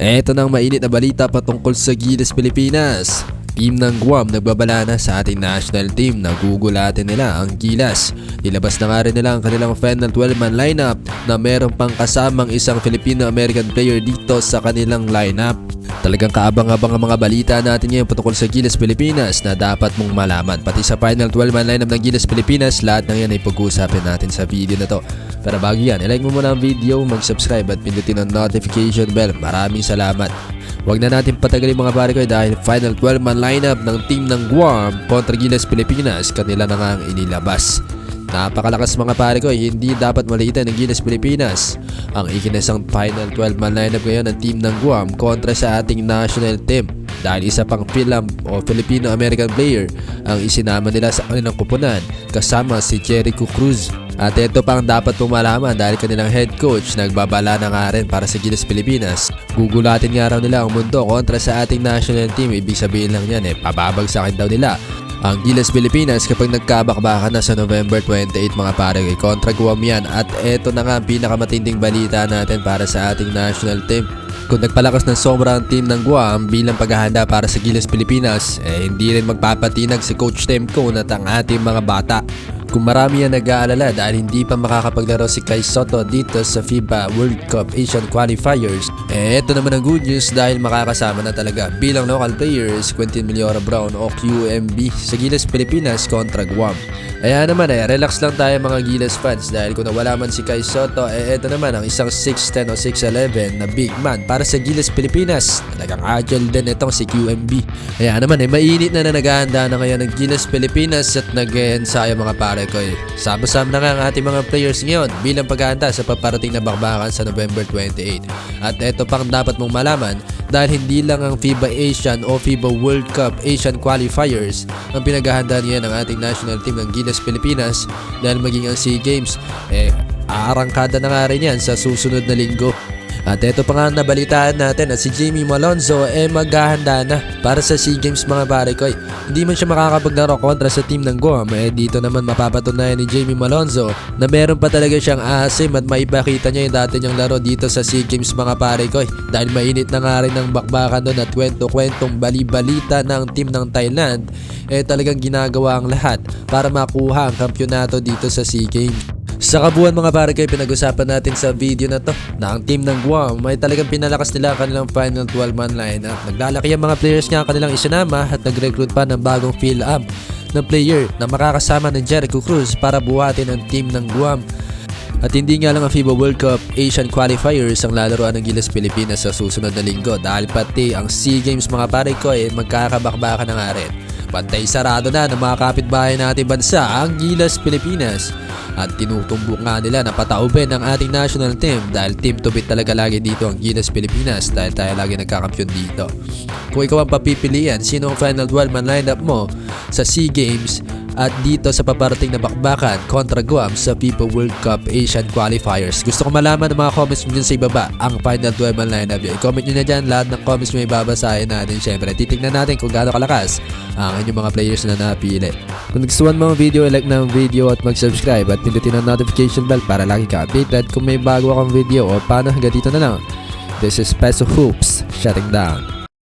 Eto nang mainit na balita patungkol sa Gilas Pilipinas. Team ng Guam nagbabala na sa ating national team na gugulatin nila ang Gilas. Nilabas na nga rin nila ang kanilang final 12-man lineup na meron pang kasamang isang Filipino-American player dito sa kanilang lineup. Talagang kaabang-abang ang mga balita natin ngayon patungkol sa Gilas Pilipinas na dapat mong malaman. Pati sa final 12-man lineup ng Gilas Pilipinas, lahat ng yan ay pag-uusapin natin sa video na to. Pero bago yan, ilike mo muna ang video, mag-subscribe at pindutin ang notification bell. Maraming salamat. Huwag na natin patagalin mga pare ko dahil final 12-man lineup ng team ng Guam kontra Gilas Pilipinas, kanila na nga ang inilabas. Napakalakas mga pare ko, hindi dapat maliitan ng Gilas Pilipinas. Ang ikinasang final 12-man lineup ngayon ng team ng Guam kontra sa ating national team. Dahil isa pang Filipino-American player ang isinama nila sa kanilang kupunan kasama si Jericho Cruz. At ito pang dapat mong malaman dahil kanilang head coach nagbabala na nga rin para sa Gilas Pilipinas. Gugulatin nga raw nila ang mundo kontra sa ating national team. Ibig sabihin lang yan pababagsakin daw nila ang Gilas Pilipinas kapag nagkabakbakan na sa November 28 mga pare kontra Guam yan. At ito na nga ang pinakamatinding balita natin para sa ating national team. Kung nagpalakas ng sobra ang team ng Guam bilang paghahanda para sa Gilas Pilipinas, hindi rin magpapatinag si Coach Temco at ang ating mga bata. Kung marami yan nag-aalala dahil hindi pa makakapaglaro si Kai Sotto dito sa FIBA World Cup Asian Qualifiers, ito naman ang good news dahil makakasama na talaga bilang local players Quentin Meliora Brown o QMB sa Gilas Pilipinas kontra Guam. Kaya naman relax lang tayo mga Gilas fans dahil kung nawala man si Kai Sotto, ito naman ang isang 6'10 o 6'11 na big man para sa Gilas Pilipinas. Talagang agile din itong si QMB. Kaya naman mainit na naghahanda na ngayon ng Gilas Pilipinas at nag-ensayo mga pare ko. Sama-sama na nga ang ating mga players ngayon bilang paghahanda sa paparating na bakbakan sa November 28. At ito pang dapat mong malaman dahil hindi lang ang FIBA Asian o FIBA World Cup Asian Qualifiers ang pinaghahandaan niya ng ating national team ng Gilas Pilipinas dahil maging ang SEA Games aarangkada na nga rin yan sa susunod na linggo. At ito pa nga nabalitaan natin na si Jamie Malonzo maghahanda na para sa SEA Games mga pare ko. Hindi man siya makakapaglaro kontra sa team ng Guam, dito naman mapapatunayan ni Jamie Malonzo na meron pa talaga siyang asim at maipakita niya yung dati niyang laro dito sa SEA Games mga pare ko. Dahil mainit na nga rin ang bakbakan doon at kwento-kwentong bali-balita ng team ng Thailand talagang ginagawa ang lahat para makuha ang kampyonato dito sa SEA Games. Sa kabuuan mga pare ko, pinag-usapan natin sa video na to na ang team ng Guam ay talagang pinalakas nila ang kanilang final 12-man lineup. Naglalaki ang mga players niya ang kanilang isinama at nag-recruit pa ng bagong fill-up na player na makakasama ng Jericho Cruz para buhatin ang team ng Guam. At hindi nga lang ang FIBA World Cup Asian Qualifiers ang lalaroan ng Gilas Pilipinas sa susunod na linggo dahil pati ang SEA Games mga pare ko magkakabakbakan na nga rin. Pantay sarado na ng mga kapitbahay nating bansa ang Gilas Pilipinas. At tinutumbok nga nila na pataubin ang ating national team dahil team to beat talaga lagi dito ang Gilas Pilipinas dahil tayo lagi nagkakampiyon dito. Kung ikaw ang papipilian, sino ang final 12-man lineup mo sa SEA Games at dito sa paparating na bakbakan kontra Guam sa FIBA World Cup Asian Qualifiers? Gusto ko malaman ng mga comments mo dyan sa ibaba ang final 12-man lineup nyo. I-comment nyo na dyan lahat ng comments mo ibabasahin natin. Siyempre, titignan natin kung gaano kalakas ang inyong mga players na napili. Kung nagustuhan mo ang video, like na ang video at mag-subscribe at pindutin ang notification bell para lagi ka updated kung may bago akong video o paano hanggang dito na lang. This is Peso Hoops, shutting down.